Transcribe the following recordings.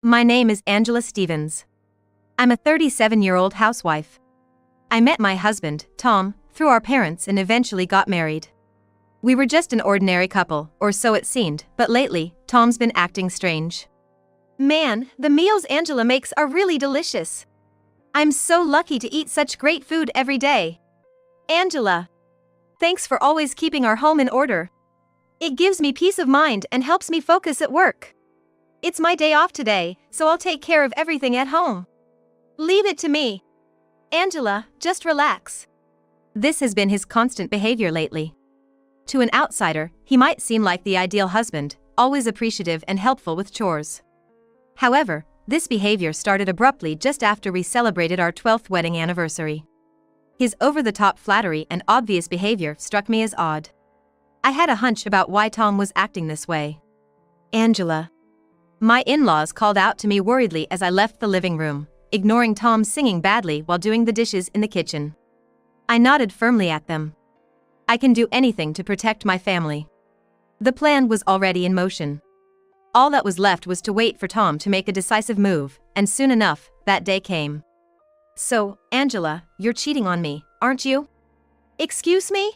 My name is Angela Stevens. I'm a 37-year-old housewife. I met my husband, Tom, through our parents and eventually got married. We were just an ordinary couple, or so it seemed, but lately, Tom's been acting strange. Man, the meals Angela makes are really delicious. I'm so lucky to eat such great food every day. Angela, thanks for always keeping our home in order. It gives me peace of mind and helps me focus at work. It's my day off today, so I'll take care of everything at home. Leave it to me. Angela, just relax. This has been his constant behavior lately. To an outsider, he might seem like the ideal husband, always appreciative and helpful with chores. However, this behavior started abruptly just after we celebrated our 12th wedding anniversary. His over-the-top flattery and obvious behavior struck me as odd. I had a hunch about why Tom was acting this way. Angela. My in-laws called out to me worriedly as I left the living room, ignoring Tom singing badly while doing the dishes in the kitchen. I nodded firmly at them. I can do anything to protect my family. The plan was already in motion. All that was left was to wait for Tom to make a decisive move, and soon enough, that day came. So, Angela, you're cheating on me, aren't you? Excuse me?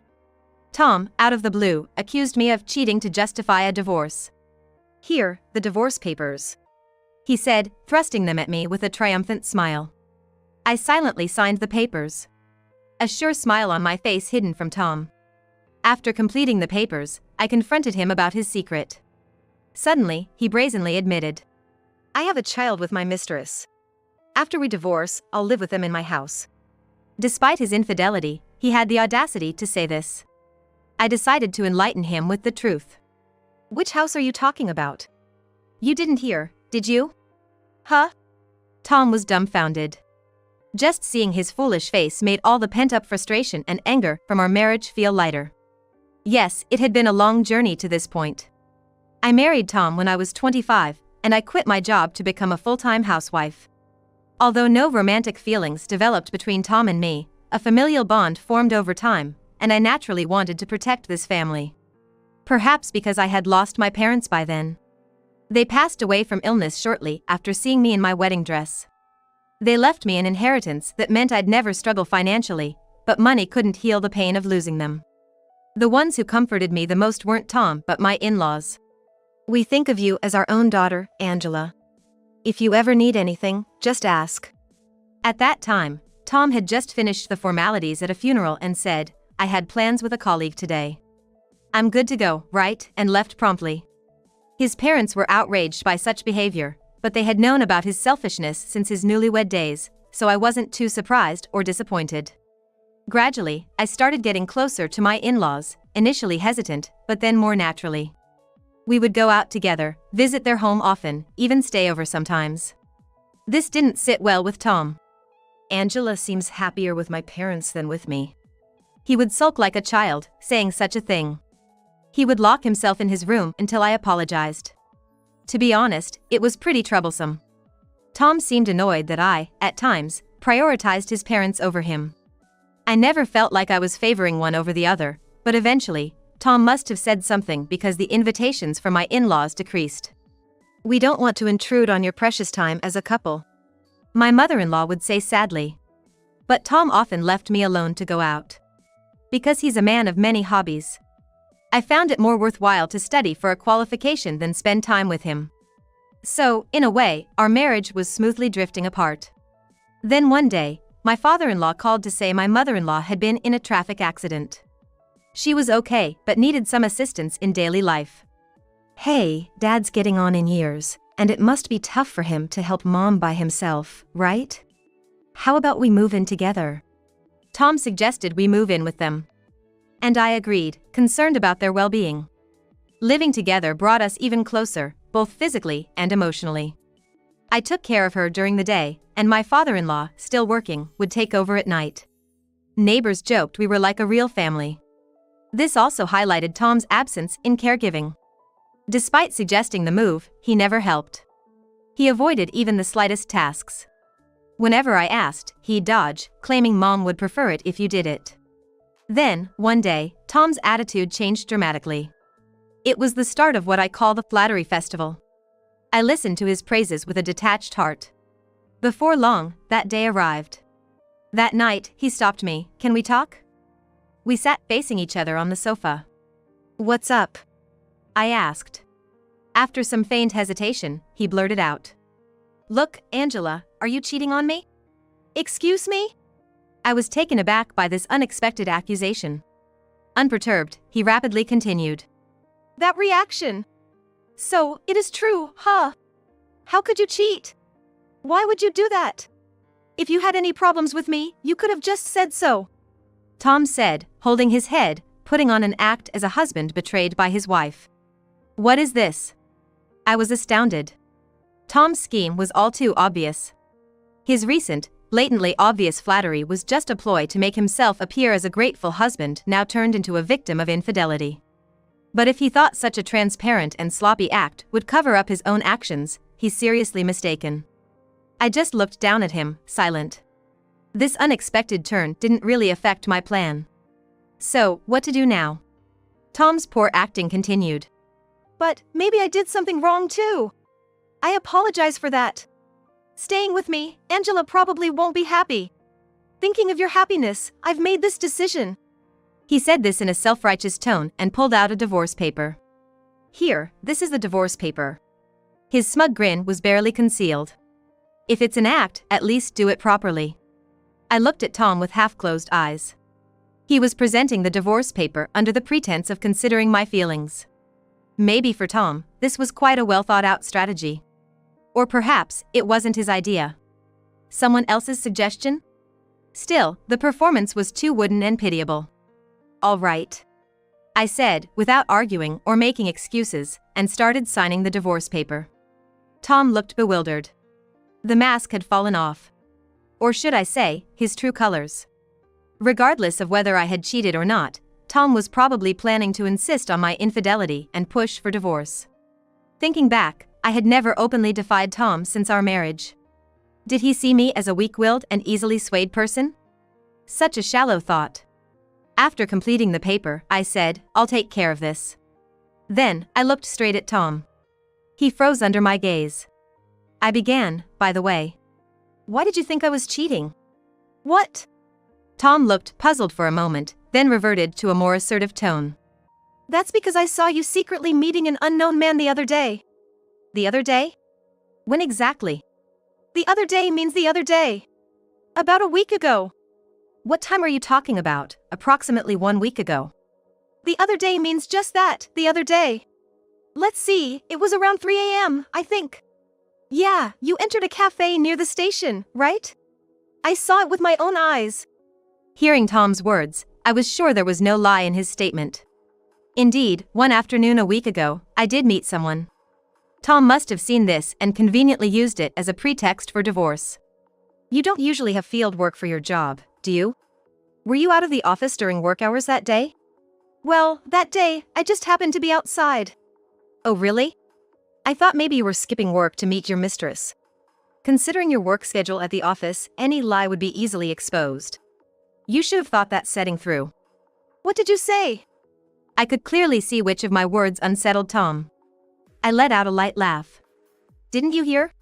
Tom, out of the blue, accused me of cheating to justify a divorce. Here, the divorce papers, he said, thrusting them at me with a triumphant smile. I silently signed the papers, a sure smile on my face hidden from Tom. After completing the papers, I confronted him about his secret. Suddenly, he brazenly admitted, I have a child with my mistress. After we divorce, I'll live with them in my house. Despite his infidelity, he had the audacity to say this. I decided to enlighten him with the truth. Which house are you talking about? You didn't hear, did you? Huh? Tom was dumbfounded. Just seeing his foolish face made all the pent-up frustration and anger from our marriage feel lighter. Yes, it had been a long journey to this point. I married Tom when I was 25, and I quit my job to become a full-time housewife. Although no romantic feelings developed between Tom and me, a familial bond formed over time, and I naturally wanted to protect this family. Perhaps because I had lost my parents by then. They passed away from illness shortly after seeing me in my wedding dress. They left me an inheritance that meant I'd never struggle financially, but money couldn't heal the pain of losing them. The ones who comforted me the most weren't Tom but my in-laws. We think of you as our own daughter, Angela. If you ever need anything, just ask. At that time, Tom had just finished the formalities at a funeral and said, I had plans with a colleague today. I'm good to go, right? And left promptly. His parents were outraged by such behavior, but they had known about his selfishness since his newlywed days, so I wasn't too surprised or disappointed. Gradually, I started getting closer to my in-laws, initially hesitant, but then more naturally. We would go out together, visit their home often, even stay over sometimes. This didn't sit well with Tom. Angela seems happier with my parents than with me. He would sulk like a child, saying such a thing. He would lock himself in his room until I apologized. To be honest, it was pretty troublesome. Tom seemed annoyed that I, at times, prioritized his parents over him. I never felt like I was favoring one over the other, but eventually, Tom must have said something because the invitations from my in-laws decreased. We don't want to intrude on your precious time as a couple, my mother-in-law would say sadly. But Tom often left me alone to go out. Because he's a man of many hobbies. I found it more worthwhile to study for a qualification than spend time with him. So, in a way, our marriage was smoothly drifting apart. Then one day, my father-in-law called to say my mother-in-law had been in a traffic accident. She was okay, but needed some assistance in daily life. Hey, Dad's getting on in years, and it must be tough for him to help Mom by himself, right? How about we move in together? Tom suggested we move in with them. And I agreed, concerned about their well-being. Living together brought us even closer, both physically and emotionally. I took care of her during the day, and my father-in-law, still working, would take over at night. Neighbors joked we were like a real family. This also highlighted Tom's absence in caregiving. Despite suggesting the move, he never helped. He avoided even the slightest tasks. Whenever I asked, he'd dodge, claiming Mom would prefer it if you did it. Then, one day, Tom's attitude changed dramatically. It was the start of what I call the flattery festival. I listened to his praises with a detached heart. Before long, that day arrived. That night, he stopped me. "Can we talk?" We sat facing each other on the sofa. "What's up?" I asked. After some feigned hesitation, he blurted out. "Look, Angela, are you cheating on me?" "Excuse me?" I was taken aback by this unexpected accusation. Unperturbed, he rapidly continued. "That reaction. So, it is true, huh? How could you cheat? Why would you do that? If you had any problems with me, you could have just said so," Tom said, holding his head, putting on an act as a husband betrayed by his wife. "What is this?" I was astounded. Tom's scheme was all too obvious. His recent, blatantly obvious flattery was just a ploy to make himself appear as a grateful husband now turned into a victim of infidelity. But if he thought such a transparent and sloppy act would cover up his own actions, he's seriously mistaken. I just looked down at him, silent. This unexpected turn didn't really affect my plan. So, what to do now? Tom's poor acting continued. "But maybe I did something wrong too. I apologize for that. Staying with me, Angela probably won't be happy. Thinking of your happiness, I've made this decision." He said this in a self-righteous tone and pulled out a divorce paper. "Here, this is the divorce paper." His smug grin was barely concealed. "If it's an act, at least do it properly." I looked at Tom with half-closed eyes. He was presenting the divorce paper under the pretense of considering my feelings. Maybe for Tom, this was quite a well-thought-out strategy. Or perhaps, it wasn't his idea. Someone else's suggestion? Still, the performance was too wooden and pitiable. "All right," I said, without arguing or making excuses, and started signing the divorce paper. Tom looked bewildered. The mask had fallen off. Or should I say, his true colors. Regardless of whether I had cheated or not, Tom was probably planning to insist on my infidelity and push for divorce. Thinking back, I had never openly defied Tom since our marriage. Did he see me as a weak-willed and easily swayed person? Such a shallow thought. After completing the paper, I said, "I'll take care of this." Then, I looked straight at Tom. He froze under my gaze. I began, "By the way. Why did you think I was cheating?" "What?" Tom looked puzzled for a moment, then reverted to a more assertive tone. "That's because I saw you secretly meeting an unknown man the other day." "The other day? When exactly?" "The other day means the other day. About a week ago." "What time are you talking about? Approximately 1 week ago." "The other day means just that, the other day. Let's see, it was around 3 a.m., I think. Yeah, you entered a cafe near the station, right? I saw it with my own eyes." Hearing Tom's words, I was sure there was no lie in his statement. Indeed, one afternoon a week ago, I did meet someone. Tom must have seen this and conveniently used it as a pretext for divorce. "You don't usually have field work for your job, do you? Were you out of the office during work hours that day?" "Well, that day, I just happened to be outside." "Oh really? I thought maybe you were skipping work to meet your mistress." Considering your work schedule at the office, any lie would be easily exposed. You should have thought that setting through. "What did you say?" I could clearly see which of my words unsettled Tom. I let out a light laugh. "Didn't you hear?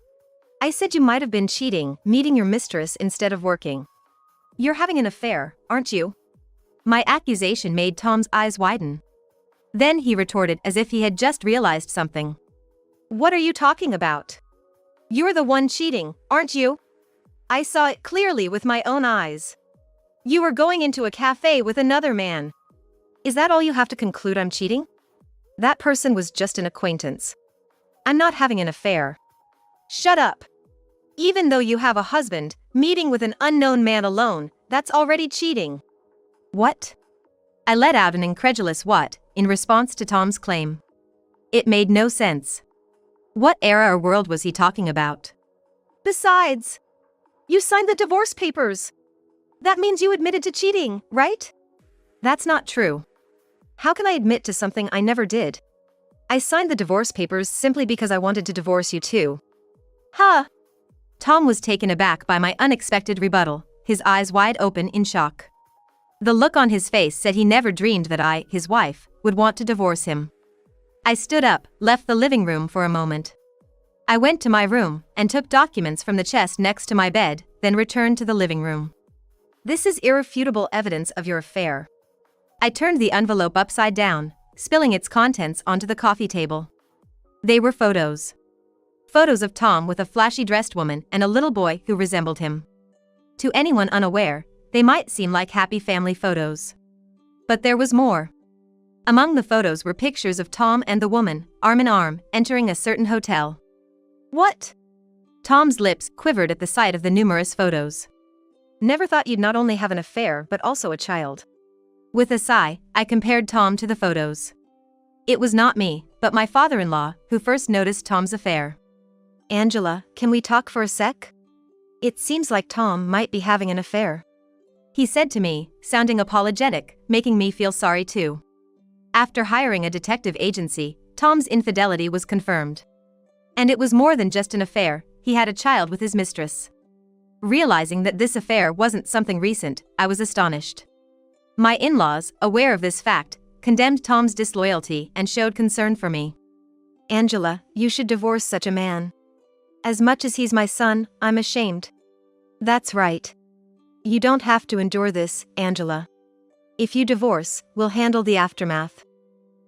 I said you might have been cheating, meeting your mistress instead of working. You're having an affair, aren't you?" My accusation made Tom's eyes widen. Then he retorted as if he had just realized something. "What are you talking about? You're the one cheating, aren't you? I saw it clearly with my own eyes. You were going into a cafe with another man. Is that all you have to conclude I'm cheating? That person was just an acquaintance. I'm not having an affair." "Shut up. Even though you have a husband, meeting with an unknown man alone, that's already cheating." "What?" I let out an incredulous "what" in response to Tom's claim. It made no sense. What era or world was he talking about? "Besides, you signed the divorce papers. That means you admitted to cheating, right?" "That's not true. How can I admit to something I never did? I signed the divorce papers simply because I wanted to divorce you too." "Huh?" Tom was taken aback by my unexpected rebuttal, his eyes wide open in shock. The look on his face said he never dreamed that I, his wife, would want to divorce him. I stood up, left the living room for a moment. I went to my room and took documents from the chest next to my bed, then returned to the living room. This is irrefutable evidence of your affair. I turned the envelope upside down, spilling its contents onto the coffee table. They were photos. Photos of Tom with a flashy dressed woman and a little boy who resembled him. To anyone unaware, they might seem like happy family photos. But there was more. Among the photos were pictures of Tom and the woman, arm in arm, entering a certain hotel. What? Tom's lips quivered at the sight of the numerous photos. Never thought you'd not only have an affair but also a child. With a sigh, I compared Tom to the photos. It was not me, but my father-in-law, who first noticed Tom's affair. Angela, can we talk for a sec? It seems like Tom might be having an affair. He said to me, sounding apologetic, making me feel sorry too. After hiring a detective agency, Tom's infidelity was confirmed. And it was more than just an affair, he had a child with his mistress. Realizing that this affair wasn't something recent, I was astonished. My in-laws, aware of this fact, condemned Tom's disloyalty and showed concern for me. Angela, you should divorce such a man. As much as he's my son, I'm ashamed. That's right. You don't have to endure this, Angela. If you divorce, we'll handle the aftermath.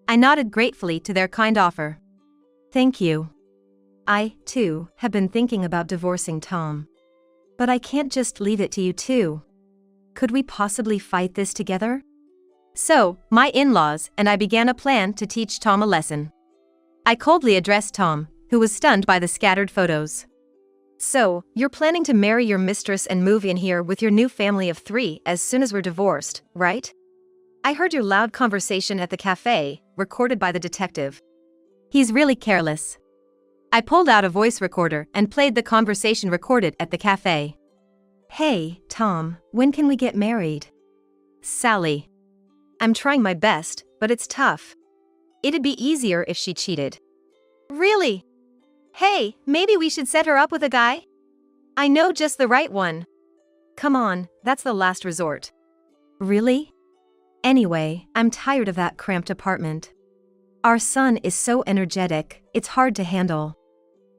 I nodded gratefully to their kind offer. Thank you. I, too, have been thinking about divorcing Tom. But I can't just leave it to you two. Could we possibly fight this together? So, my in-laws and I began a plan to teach Tom a lesson. I coldly addressed Tom, who was stunned by the scattered photos. So, you're planning to marry your mistress and move in here with your new family of 3 as soon as we're divorced, right? I heard your loud conversation at the cafe, recorded by the detective. He's really careless. I pulled out a voice recorder and played the conversation recorded at the cafe. Hey, Tom, when can we get married? Sally. I'm trying my best, but it's tough. It'd be easier if she cheated. Really? Hey, maybe we should set her up with a guy? I know just the right one. Come on, that's the last resort. Really? Anyway, I'm tired of that cramped apartment. Our son is so energetic, it's hard to handle.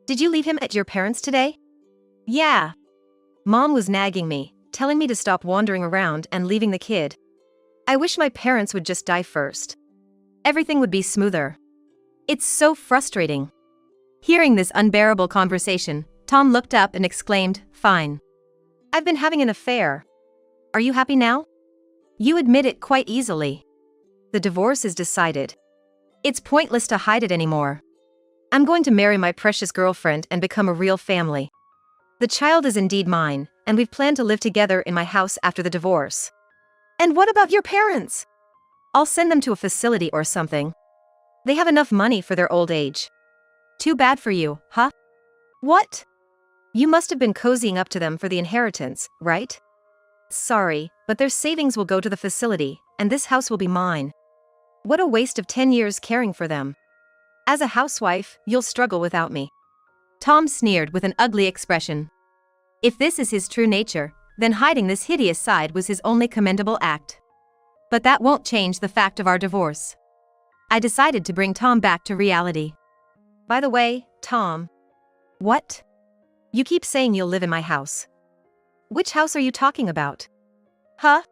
Did you leave him at your parents' today? Yeah. Mom was nagging me, telling me to stop wandering around and leaving the kid. I wish my parents would just die first. Everything would be smoother. It's so frustrating. Hearing this unbearable conversation, Tom looked up and exclaimed, "Fine. I've been having an affair. Are you happy now?" You admit it quite easily. The divorce is decided. It's pointless to hide it anymore. I'm going to marry my precious girlfriend and become a real family. The child is indeed mine, and we've planned to live together in my house after the divorce. And what about your parents? I'll send them to a facility or something. They have enough money for their old age. Too bad for you, huh? What? You must have been cozying up to them for the inheritance, right? Sorry, but their savings will go to the facility, and this house will be mine. What a waste of 10 years caring for them. As a housewife, you'll struggle without me. Tom sneered with an ugly expression. If this is his true nature, then hiding this hideous side was his only commendable act. But that won't change the fact of our divorce. I decided to bring Tom back to reality. By the way, Tom. What? You keep saying you'll live in my house. Which house are you talking about? Huh?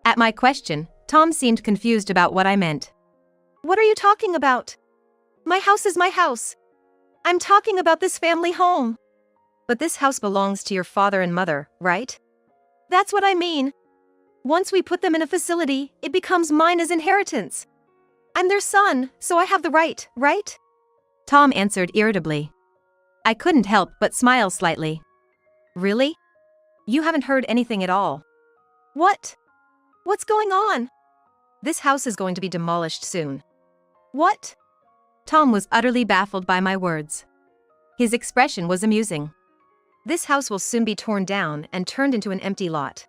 At my question, Tom seemed confused about what I meant. What are you talking about? My house is my house. I'm talking about this family home. But this house belongs to your father and mother, right? That's what I mean. Once we put them in a facility, it becomes mine as inheritance. I'm their son, so I have the right, right? Tom answered irritably. I couldn't help but smile slightly. Really? You haven't heard anything at all. What? What's going on? This house is going to be demolished soon. What? Tom was utterly baffled by my words. His expression was amusing. This house will soon be torn down and turned into an empty lot.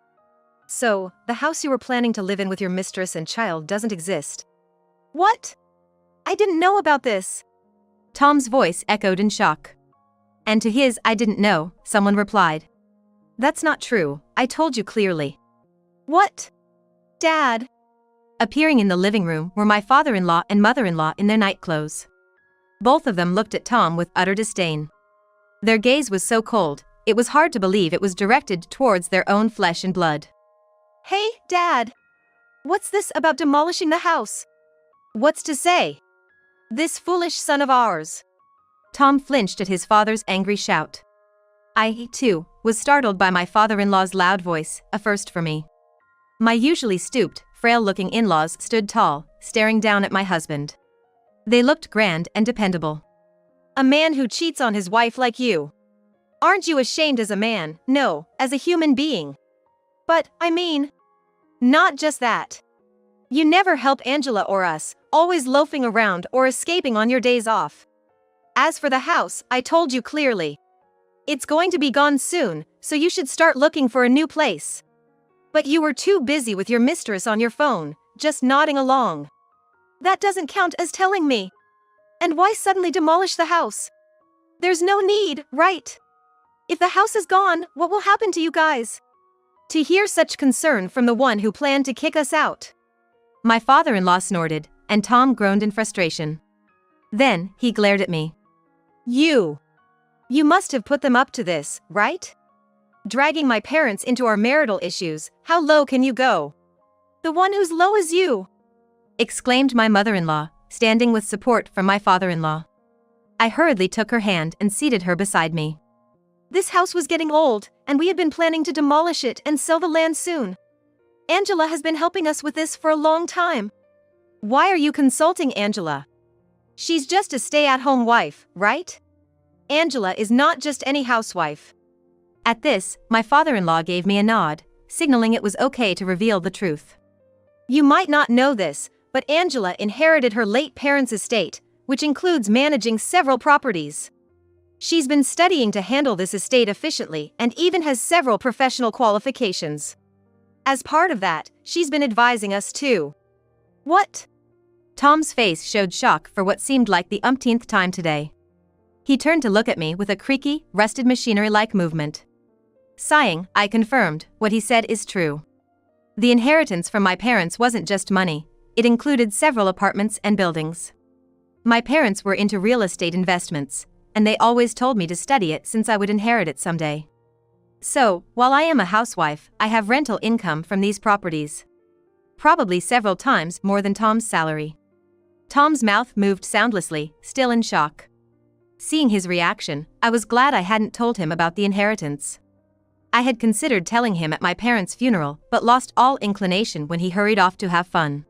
So, the house you were planning to live in with your mistress and child doesn't exist. What? I didn't know about this. Tom's voice echoed in shock. And to his "I didn't know," someone replied. That's not true, I told you clearly. What? Dad. Appearing in the living room were my father-in-law and mother-in-law in their night clothes. Both of them looked at Tom with utter disdain. Their gaze was so cold, it was hard to believe it was directed towards their own flesh and blood. "Hey, Dad! What's this about demolishing the house? What's to say? This foolish son of ours." Tom flinched at his father's angry shout. I, too, was startled by my father-in-law's loud voice, a first for me. My usually stooped, frail-looking in-laws stood tall, staring down at my husband. They looked grand and dependable. "A man who cheats on his wife like you. Aren't you ashamed as a man, no, as a human being? But, I mean, not just that. You never help Angela or us, always loafing around or escaping on your days off. As for the house, I told you clearly. It's going to be gone soon, so you should start looking for a new place. But you were too busy with your mistress on your phone, just nodding along. That doesn't count as telling me. And why suddenly demolish the house? There's no need, right? If the house is gone, what will happen to you guys?" To hear such concern from the one who planned to kick us out. My father-in-law snorted, and Tom groaned in frustration. Then, he glared at me. You must have put them up to this, right? Dragging my parents into our marital issues, how low can you go? The one who's low is you!" exclaimed my mother-in-law, standing with support from my father-in-law. I hurriedly took her hand and seated her beside me. "This house was getting old, and we had been planning to demolish it and sell the land soon. Angela has been helping us with this for a long time. Why are you consulting Angela? She's just a stay-at-home wife, right? Angela is not just any housewife." At this, my father-in-law gave me a nod, signaling it was okay to reveal the truth. "You might not know this, but Angela inherited her late parents' estate, which includes managing several properties. She's been studying to handle this estate efficiently and even has several professional qualifications. As part of that, she's been advising us too." "What?" Tom's face showed shock for what seemed like the umpteenth time today. He turned to look at me with a creaky, rusted machinery-like movement. Sighing, I confirmed, what he said is true. The inheritance from my parents wasn't just money, it included several apartments and buildings. My parents were into real estate investments, and they always told me to study it since I would inherit it someday. So, while I am a housewife, I have rental income from these properties. Probably several times more than Tom's salary. Tom's mouth moved soundlessly, still in shock. Seeing his reaction, I was glad I hadn't told him about the inheritance. I had considered telling him at my parents' funeral but lost all inclination when he hurried off to have fun.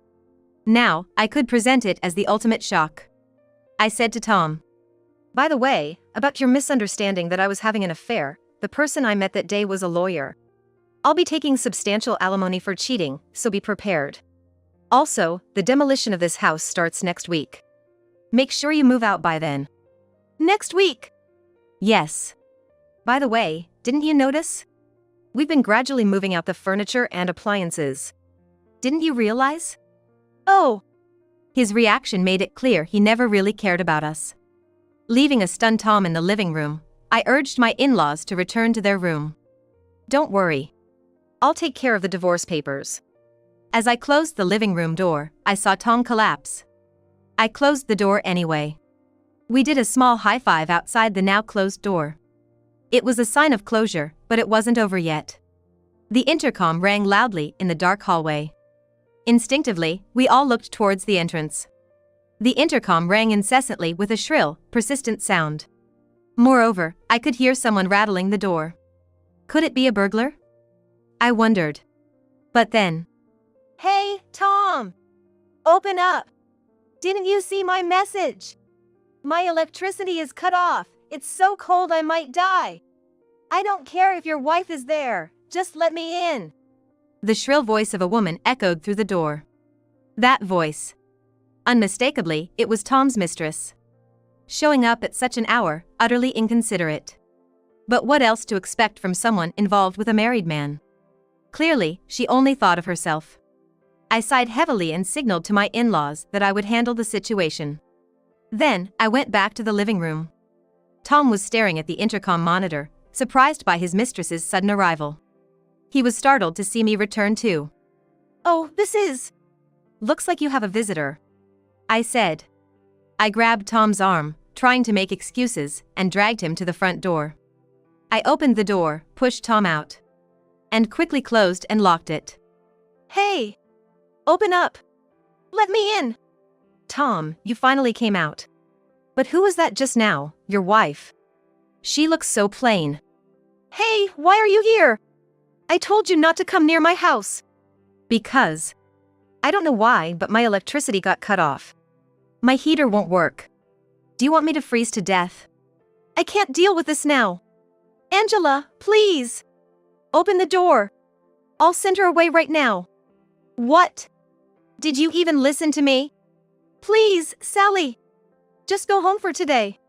Now, I could present it as the ultimate shock. I said to Tom, "By the way, about your misunderstanding that I was having an affair, the person I met that day was a lawyer. I'll be taking substantial alimony for cheating, so be prepared. Also, the demolition of this house starts next week. Make sure you move out by then." "Next week?" "Yes. By the way, didn't you notice? We've been gradually moving out the furniture and appliances. Didn't you realize?" "Oh." His reaction made it clear he never really cared about us. Leaving a stunned Tom in the living room, I urged my in-laws to return to their room. "Don't worry. I'll take care of the divorce papers." As I closed the living room door, I saw Tom collapse. I closed the door anyway. We did a small high-five outside the now closed door. It was a sign of closure, but it wasn't over yet. The intercom rang loudly in the dark hallway. Instinctively, we all looked towards the entrance. The intercom rang incessantly with a shrill, persistent sound. Moreover, I could hear someone rattling the door. Could it be a burglar? I wondered. But then, "Hey, Tom! Open up! Didn't you see my message? My electricity is cut off. It's so cold I might die. I don't care if your wife is there, just let me in." The shrill voice of a woman echoed through the door. That voice. Unmistakably, it was Tom's mistress. Showing up at such an hour, utterly inconsiderate. But what else to expect from someone involved with a married man? Clearly, she only thought of herself. I sighed heavily and signaled to my in-laws that I would handle the situation. Then, I went back to the living room. Tom was staring at the intercom monitor, surprised by his mistress's sudden arrival. He was startled to see me return too. "Oh, this is... Looks like you have a visitor," I said. I grabbed Tom's arm, trying to make excuses, and dragged him to the front door. I opened the door, pushed Tom out, and quickly closed and locked it. "Hey! Open up! Let me in!" "Tom, you finally came out. But who was that just now, your wife? She looks so plain." "Hey, why are you here? I told you not to come near my house." "Because I don't know why, but my electricity got cut off. My heater won't work. Do you want me to freeze to death?" "I can't deal with this now. Angela, please. Open the door. I'll send her away right now." "What? Did you even listen to me? Please, Sally. Just go home for today.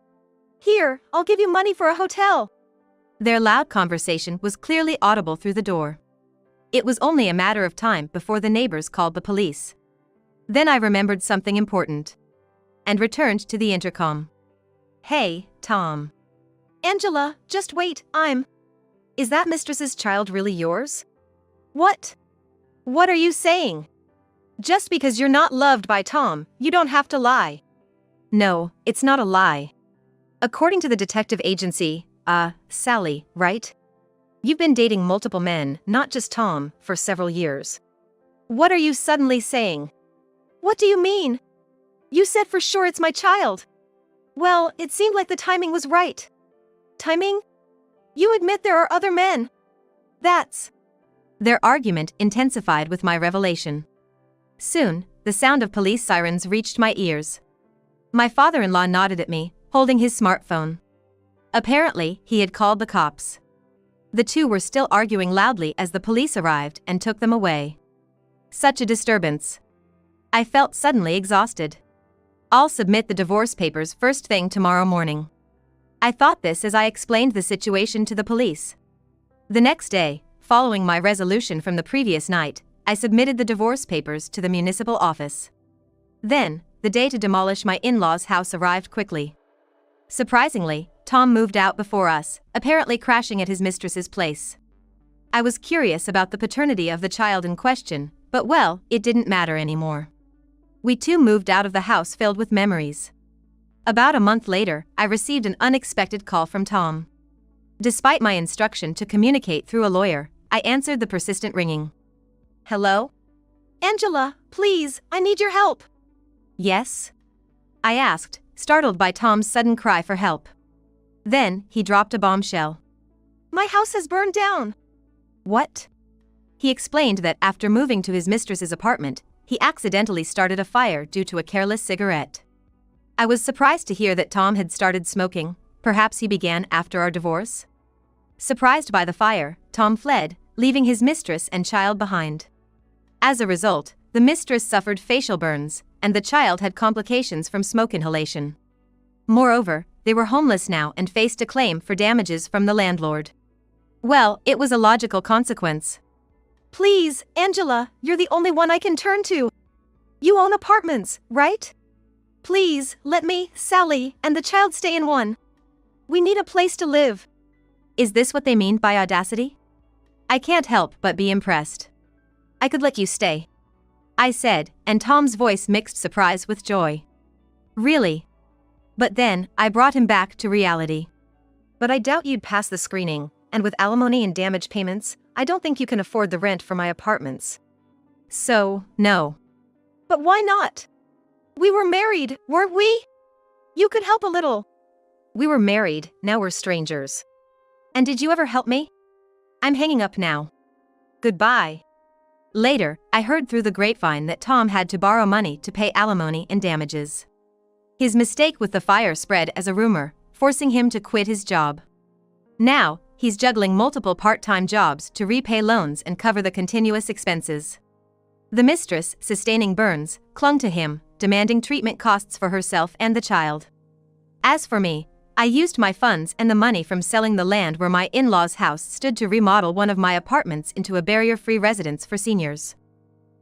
Here, I'll give you money for a hotel." Their loud conversation was clearly audible through the door. It was only a matter of time before the neighbors called the police. Then I remembered something important and returned to the intercom. "Hey, Tom." "Angela, just wait, Is that mistress's child really yours?" "What? What are you saying? Just because you're not loved by Tom, you don't have to lie." "No, it's not a lie. According to the detective agency, Sally, right? You've been dating multiple men, not just Tom, for several years." "What are you suddenly saying? What do you mean? You said for sure it's my child." "Well, it seemed like the timing was right." "Timing? You admit there are other men. That's..." Their argument intensified with my revelation. Soon, the sound of police sirens reached my ears. My father-in-law nodded at me, holding his smartphone. Apparently, he had called the cops. The two were still arguing loudly as the police arrived and took them away. Such a disturbance. I felt suddenly exhausted. "I'll submit the divorce papers first thing tomorrow morning." I thought this as I explained the situation to the police. The next day, following my resolution from the previous night, I submitted the divorce papers to the municipal office. Then, the day to demolish my in-laws' house arrived quickly. Surprisingly, Tom moved out before us, apparently crashing at his mistress's place. I was curious about the paternity of the child in question, but well, it didn't matter anymore. We too moved out of the house filled with memories. About a month later, I received an unexpected call from Tom. Despite my instruction to communicate through a lawyer, I answered the persistent ringing. "Hello? Angela, please, I need your help." "Yes?" I asked, startled by Tom's sudden cry for help. Then, he dropped a bombshell. "My house has burned down." "What?" He explained that after moving to his mistress's apartment, he accidentally started a fire due to a careless cigarette. I was surprised to hear that Tom had started smoking. Perhaps he began after our divorce? Surprised by the fire, Tom fled, leaving his mistress and child behind. As a result, the mistress suffered facial burns, and the child had complications from smoke inhalation. Moreover, they were homeless now and faced a claim for damages from the landlord. Well, it was a logical consequence. "Please, Angela, you're the only one I can turn to. You own apartments, right? Please, let me, Sally, and the child stay in one. We need a place to live." Is this what they mean by audacity? I can't help but be impressed. "I could let you stay," I said, and Tom's voice mixed surprise with joy. "Really?" But then, I brought him back to reality. "But I doubt you'd pass the screening, and with alimony and damage payments, I don't think you can afford the rent for my apartments." "So, no." "But why not? We were married, weren't we? You could help a little." "We were married, now we're strangers. And did you ever help me? I'm hanging up now. Goodbye." Later, I heard through the grapevine that Tom had to borrow money to pay alimony and damages. His mistake with the fire spread as a rumor, forcing him to quit his job. Now, he's juggling multiple part-time jobs to repay loans and cover the continuous expenses. The mistress, sustaining burns, clung to him, demanding treatment costs for herself and the child. As for me, I used my funds and the money from selling the land where my in-laws' house stood to remodel one of my apartments into a barrier-free residence for seniors.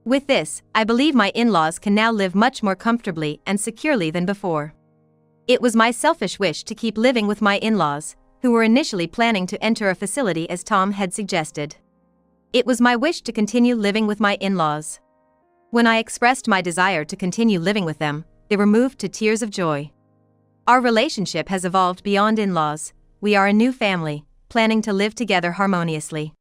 With this, I believe my in-laws can now live much more comfortably and securely than before. It was my selfish wish to keep living with my in-laws, who were initially planning to enter a facility as Tom had suggested. It was my wish to continue living with my in-laws. When I expressed my desire to continue living with them, they were moved to tears of joy. Our relationship has evolved beyond in-laws. We are a new family, planning to live together harmoniously.